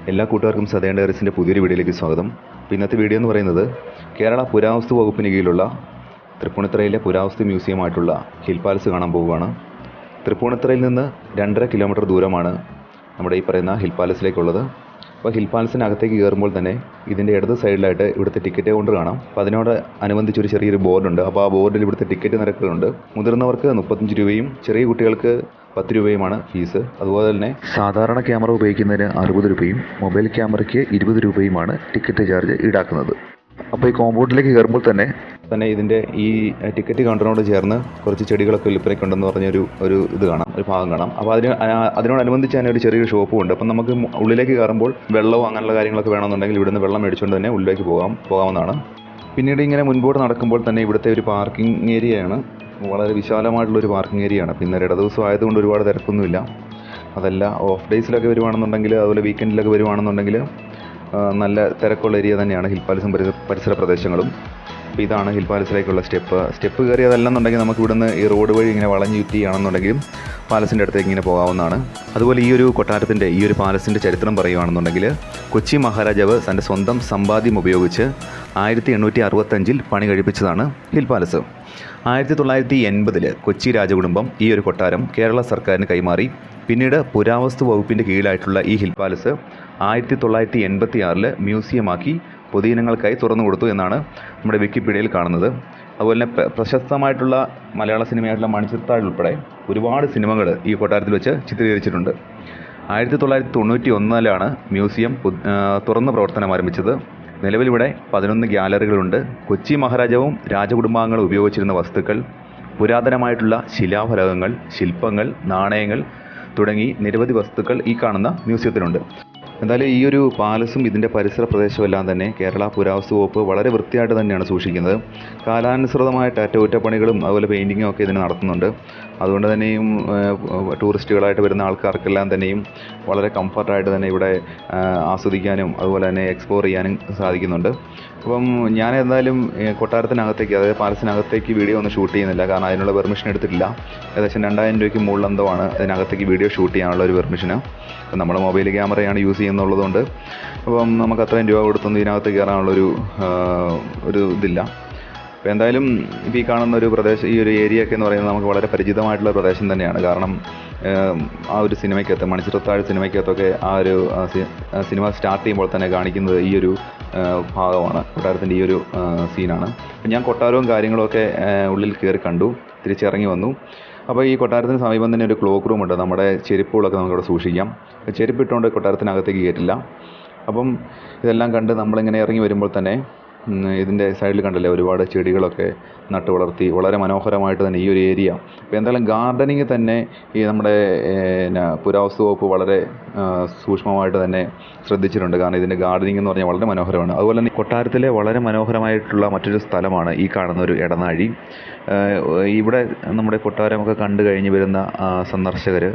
എല്ലാ കൂട്ടുകാർക്കും സതേൺ ഡയറീസിൻ്റെ പുതിയൊരു വീഡിയോയിലേക്ക് സ്വാഗതം. അപ്പോൾ ഇന്നത്തെ വീഡിയോ എന്ന് പറയുന്നത് കേരള പുരാവസ്തു വകുപ്പിന് കീഴിലുള്ള തൃപ്പൂണിത്തുറയിലെ പുരാവസ്തു മ്യൂസിയമായിട്ടുള്ള ഹിൽ പാലസ് കാണാൻ പോവുകയാണ്. തൃപ്പൂണിത്തുറയിൽ നിന്ന് 2.5 കിലോമീറ്റർ ദൂരമാണ് നമ്മുടെ ഈ പറയുന്ന ഹിൽ പാലസിലേക്കുള്ളത്. അപ്പോൾ ഹിൽ പാലസിനകത്തേക്ക് കയറുമ്പോൾ തന്നെ ഇതിൻ്റെ ഇടത് സൈഡിലായിട്ട് ഇവിടുത്തെ ടിക്കറ്റ് കൗണ്ടർ കാണാം. അപ്പോൾ അതിനോട് അനുബന്ധിച്ചൊരു ചെറിയൊരു ബോർഡുണ്ട്. അപ്പോൾ ആ ബോർഡിൽ ഇവിടുത്തെ ടിക്കറ്റ് നിരക്കുകളുണ്ട്. മുതിർന്നവർക്ക് 35 രൂപയും ചെറിയ കുട്ടികൾക്ക് 10 രൂപയുമാണ് ഫീസ്. അതുപോലെ തന്നെ സാധാരണ ക്യാമറ ഉപയോഗിക്കുന്നതിന് 60 രൂപയും മൊബൈൽ ക്യാമറയ്ക്ക് 20 രൂപയുമാണ് ടിക്കറ്റ് ചാർജ് ഈടാക്കുന്നത്. അപ്പോൾ ഈ കോമ്പൗണ്ടിലേക്ക് കയറുമ്പോൾ തന്നെ ഇതിൻ്റെ ഈ ടിക്കറ്റ് കൗണ്ടറിനോട് ചേർന്ന് കുറച്ച് ചെടികളൊക്കെ വിൽപ്പനയ്ക്കുണ്ടെന്ന് പറഞ്ഞൊരു ഇത് കാണാം, ഒരു ഭാഗം കാണാം. അപ്പോൾ അതിനോടനുബന്ധിച്ച് തന്നെ ഒരു ചെറിയൊരു ഷോപ്പും ഉണ്ട്. അപ്പം നമുക്ക് ഉള്ളിലേക്ക് കയറുമ്പോൾ വെള്ളവും അങ്ങനെയുള്ള കാര്യങ്ങളൊക്കെ വേണമെന്നുണ്ടെങ്കിൽ ഇവിടുന്ന് വെള്ളം മേടിച്ചുകൊണ്ട് തന്നെ ഉള്ളിലേക്ക് പോകാവുന്നതാണ്. പിന്നീട് ഇങ്ങനെ മുൻപോട്ട് നടക്കുമ്പോൾ തന്നെ ഇവിടുത്തെ ഒരു പാർക്കിംഗ് ഏരിയയാണ്. വളരെ വിശാലമായിട്ടുള്ളൊരു പാർക്കിംഗ് ഏരിയയാണ്. പിന്നെ ഇട ദിവസം ആയതുകൊണ്ട് ഒരുപാട് തിരക്കൊന്നുമില്ല. അതല്ല ഓഫ് ഡേയ്സിലൊക്കെ വരുവാണെന്നുണ്ടെങ്കിൽ, അതുപോലെ വീക്കെൻഡിലൊക്കെ വരുവാണെന്നുണ്ടെങ്കിൽ നല്ല തിരക്കുള്ള ഏരിയ തന്നെയാണ് ഹിൽ പാലസും പരിസര പ്രദേശങ്ങളും. അപ്പോൾ ഇതാണ് ഹിൽ പാലസിലേക്കുള്ള സ്റ്റെപ്പ് കയറി. അതല്ലെന്നുണ്ടെങ്കിൽ നമുക്ക് ഇവിടുന്ന് ഈ റോഡ് വഴി ഇങ്ങനെ വളഞ്ഞു ചുറ്റിയാണെന്നുണ്ടെങ്കിലും പാലസിൻ്റെ അടുത്തേക്ക് ഇങ്ങനെ പോകാവുന്നതാണ്. അതുപോലെ ഈ ഒരു കൊട്ടാരത്തിൻ്റെ ഈ ഒരു പാലസിൻ്റെ ചരിത്രം പറയുകയാണെന്നുണ്ടെങ്കിൽ കൊച്ചി മഹാരാജാവ് തൻ്റെ സ്വന്തം സമ്പാദ്യം ഉപയോഗിച്ച് 1865 പണി കഴിപ്പിച്ചതാണ് ഹിൽ പാലസ്. 1980 കൊച്ചി രാജകുടുംബം ഈ ഒരു കൊട്ടാരം കേരള സർക്കാരിന് കൈമാറി. പിന്നീട് പുരാവസ്തു വകുപ്പിൻ്റെ കീഴിലായിട്ടുള്ള ഈ ഹിൽ പാലസ് 1986 മ്യൂസിയമാക്കി പൊതുജനങ്ങൾക്കായി തുറന്നു കൊടുത്തു എന്നാണ് നമ്മുടെ വിക്കിപീഡിയയിൽ കാണുന്നത്. അതുപോലെ തന്നെ പ്രശസ്തമായിട്ടുള്ള മലയാള സിനിമയായിട്ടുള്ള മണിച്ചിത്രത്താഴ് ഉൾപ്പെടെ ഒരുപാട് സിനിമകൾ ഈ കൊട്ടാരത്തിൽ വെച്ച് ചിത്രീകരിച്ചിട്ടുണ്ട്. 1991 മ്യൂസിയം തുറന്ന് പ്രവർത്തനം ആരംഭിച്ചത്. നിലവിലിവിടെ 11 ഗ്യാലറികളുണ്ട്. കൊച്ചി മഹാരാജാവും രാജകുടുംബാംഗങ്ങളും ഉപയോഗിച്ചിരുന്ന വസ്തുക്കൾ, പുരാതനമായിട്ടുള്ള ശിലാഫലകങ്ങൾ, ശില്പങ്ങൾ, നാണയങ്ങൾ തുടങ്ങി നിരവധി വസ്തുക്കൾ ഈ കാണുന്ന മ്യൂസിയത്തിലുണ്ട്. എന്തായാലും ഈ ഒരു പാലസും ഇതിൻ്റെ പരിസര പ്രദേശമെല്ലാം തന്നെ കേരള പുരാവസ്തു വകുപ്പ് വളരെ വൃത്തിയായിട്ട് തന്നെയാണ് സൂക്ഷിക്കുന്നത്. കാലാനുസൃതമായിട്ട് അറ്റകുറ്റപ്പണികളും അതുപോലെ പെയിൻറ്റിങ്ങും ഒക്കെ ഇതിന് നടത്തുന്നുണ്ട്. അതുകൊണ്ട് തന്നെയും ടൂറിസ്റ്റുകളായിട്ട് വരുന്ന ആൾക്കാർക്കെല്ലാം തന്നെയും വളരെ കംഫർട്ടായിട്ട് തന്നെ ഇവിടെ ആസ്വദിക്കാനും അതുപോലെ തന്നെ എക്സ്പ്ലോർ ചെയ്യാനും സാധിക്കുന്നുണ്ട്. അപ്പം ഞാൻ എന്തായാലും കൊട്ടാരത്തിനകത്തേക്ക്, അതായത് പാലസിനകത്തേക്ക് വീഡിയോ ഒന്നും ഷൂട്ട് ചെയ്യുന്നില്ല. കാരണം അതിനുള്ള പെർമിഷൻ എടുത്തിട്ടില്ല. ഏകദേശം 2000 രൂപയ്ക്ക് മുകളിൽ എന്തോ ആണ് അതിനകത്തേക്ക് വീഡിയോ ഷൂട്ട് ചെയ്യാനുള്ള ഒരു പെർമിഷന്. അപ്പം നമ്മുടെ മൊബൈൽ ക്യാമറയാണ് യൂസ് ചെയ്യുന്നുള്ളതുകൊണ്ട് അപ്പം നമുക്ക് അത്രയും രൂപ കൊടുത്തൊന്നും ഇതിനകത്ത് കയറാനുള്ളൊരു ഇതില്ല. അപ്പോൾ എന്തായാലും ഇപ്പോൾ ഈ കാണുന്ന ഒരു പ്രദേശം, ഈ ഒരു ഏരിയ ഒക്കെ എന്ന് പറയുന്നത് നമുക്ക് വളരെ പരിചിതമായിട്ടുള്ള പ്രദേശം തന്നെയാണ്. കാരണം ആ ഒരു സിനിമയ്ക്കകത്ത്, മണിച്ചിത്രത്താഴ് സിനിമയ്ക്കകത്തൊക്കെ ആ ഒരു സിനിമ സ്റ്റാർട്ട് ചെയ്യുമ്പോൾ തന്നെ കാണിക്കുന്നത് ഈ ഒരു ഭാഗമാണ്, കൊട്ടാരത്തിൻ്റെ ഈ ഒരു സീനാണ്. അപ്പം ഞാൻ കൊട്ടാരവും കാര്യങ്ങളുമൊക്കെ ഉള്ളിൽ കയറി കണ്ടു, തിരിച്ചിറങ്ങി വന്നു. അപ്പോൾ ഈ കൊട്ടാരത്തിന് സമീപം തന്നെ ഒരു ക്ലോക്ക് റൂമുണ്ട്. നമ്മുടെ ചെരുപ്പുകളൊക്കെ നമുക്കവിടെ സൂക്ഷിക്കാം. ചെരുപ്പിട്ടുകൊണ്ട് കൊട്ടാരത്തിനകത്തേക്ക് കയറ്റില്ല. അപ്പം ഇതെല്ലാം കണ്ട് നമ്മളിങ്ങനെ ഇറങ്ങി വരുമ്പോൾ തന്നെ ഇതിൻ്റെ സൈഡിൽ കണ്ടല്ലേ ഒരുപാട് ചെടികളൊക്കെ നട്ടു വളർത്തി വളരെ മനോഹരമായിട്ട് തന്നെ ഈ ഒരു ഏരിയ. അപ്പോൾ എന്തായാലും ഗാർഡനിങ് തന്നെ ഈ നമ്മുടെ പുരാവസ്തു വകുപ്പ് വളരെ സൂക്ഷ്മമായിട്ട് തന്നെ ശ്രദ്ധിച്ചിട്ടുണ്ട്. കാരണം ഇതിൻ്റെ ഗാർഡനിങ് എന്ന് പറഞ്ഞാൽ വളരെ മനോഹരമാണ്. അതുപോലെ തന്നെ കൊട്ടാരത്തിലെ വളരെ മനോഹരമായിട്ടുള്ള മറ്റൊരു സ്ഥലമാണ് ഈ കാണുന്ന ഒരു ഇടനാഴി. ഇവിടെ നമ്മുടെ കൊട്ടാരമൊക്കെ കണ്ടു കഴിഞ്ഞ് വരുന്ന സന്ദർശകർ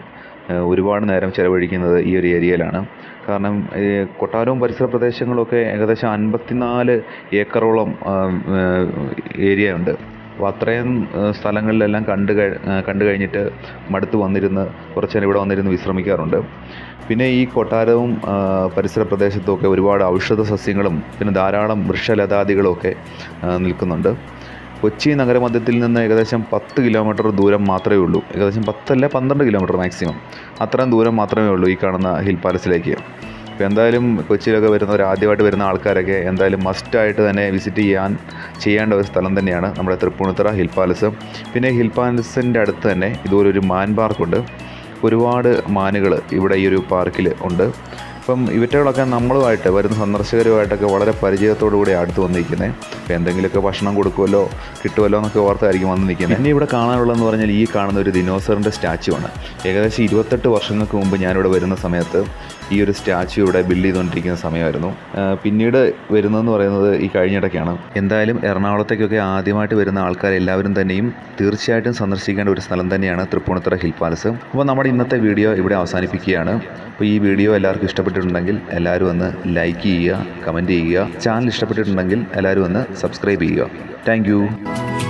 ഒരുപാട് നേരം ചിലവഴിക്കുന്നത് ഈ ഒരു ഏരിയയിലാണ്. കാരണം കൊട്ടാരവും പരിസര പ്രദേശങ്ങളൊക്കെ ഏകദേശം 54 ഏക്കറോളം ഏരിയ ഉണ്ട്. അപ്പോൾ അത്രയും സ്ഥലങ്ങളിലെല്ലാം കണ്ടു കഴിഞ്ഞിട്ട് മടുത്ത് വന്നിരുന്ന് കുറച്ച് നേരം ഇവിടെ വന്നിരുന്ന് വിശ്രമിക്കാറുണ്ട്. പിന്നെ ഈ കൊട്ടാരവും പരിസര പ്രദേശത്തുമൊക്കെ ഒരുപാട് ഔഷധ സസ്യങ്ങളും പിന്നെ ധാരാളം വൃക്ഷലതാദികളും ഒക്കെ നിൽക്കുന്നുണ്ട്. കൊച്ചി നഗരമധ്യത്തിൽ നിന്ന് ഏകദേശം 10 കിലോമീറ്റർ ദൂരം മാത്രമേ ഉള്ളൂ. ഏകദേശം 10 അല്ല 12 കിലോമീറ്റർ മാക്സിമം, അത്രയും ദൂരം മാത്രമേ ഉള്ളൂ ഈ കാണുന്ന ഹിൽ പാലസിലേക്ക്. അപ്പോൾ എന്തായാലും കൊച്ചിയിലൊക്കെ ആദ്യമായിട്ട് വരുന്ന ആൾക്കാരൊക്കെ എന്തായാലും മസ്റ്റായിട്ട് തന്നെ വിസിറ്റ് ചെയ്യേണ്ട ഒരു സ്ഥലം തന്നെയാണ് നമ്മുടെ തൃപ്പൂണിത്തുറ ഹിൽ പാലസ്. പിന്നെ ഹിൽ പാലസിൻ്റെ അടുത്ത് തന്നെ ഇതുപോലൊരു മാൻ പാർക്കുണ്ട്. ഒരുപാട് മാനുകൾ ഇവിടെ ഈ ഒരു പാർക്കിൽ ഉണ്ട്. അപ്പം ഇവറ്റകളൊക്കെ നമ്മളുമായിട്ട് വരുന്ന സന്ദർശകരുമായിട്ടൊക്കെ വളരെ പരിചയത്തോടു കൂടി അടുത്ത് വന്നിരിക്കുന്നത്. അപ്പോൾ എന്തെങ്കിലുമൊക്കെ ഭക്ഷണം കൊടുക്കുമല്ലോ കിട്ടുമല്ലോ എന്നൊക്കെ ഓർത്തായിരിക്കും വന്ന് നിൽക്കുന്നത്. പിന്നെ ഇവിടെ കാണാനുള്ളതെന്ന് പറഞ്ഞാൽ ഈ കാണുന്ന ഒരു ദിനോസറിൻ്റെ സ്റ്റാച്ചു ആണ്. ഏകദേശം 28 വർഷങ്ങൾക്ക് മുമ്പ് ഞാനിവിടെ വരുന്ന സമയത്ത് ഈ ഒരു സ്റ്റാച്ചു ഇവിടെ ബിൽഡ് ചെയ്തുകൊണ്ടിരിക്കുന്ന സമയമായിരുന്നു. പിന്നീട് വരുന്നതെന്ന് പറയുന്നത് ഈ കഴിഞ്ഞിടയ്ക്കാണ്. എന്തായാലും എറണാകുളത്തേക്കൊക്കെ ആദ്യമായിട്ട് വരുന്ന ആൾക്കാരെല്ലാവരും തന്നെയും തീർച്ചയായിട്ടും സന്ദർശിക്കേണ്ട ഒരു സ്ഥലം തന്നെയാണ് തൃപ്പൂണിത്തുറ ഹിൽ പാലസ്. അപ്പോൾ നമ്മുടെ ഇന്നത്തെ വീഡിയോ ഇവിടെ അവസാനിപ്പിക്കുകയാണ്. അപ്പോൾ ഈ വീഡിയോ എല്ലാവർക്കും ഇഷ്ടപ്പെട്ടിട്ടുണ്ടെങ്കിൽ എല്ലാവരും ഒന്ന് ലൈക്ക് ചെയ്യുക, കമൻറ്റ് ചെയ്യുക. ചാനൽ ഇഷ്ടപ്പെട്ടിട്ടുണ്ടെങ്കിൽ എല്ലാവരും ഒന്ന് സബ്സ്ക്രൈബ് ചെയ്യുക. താങ്ക്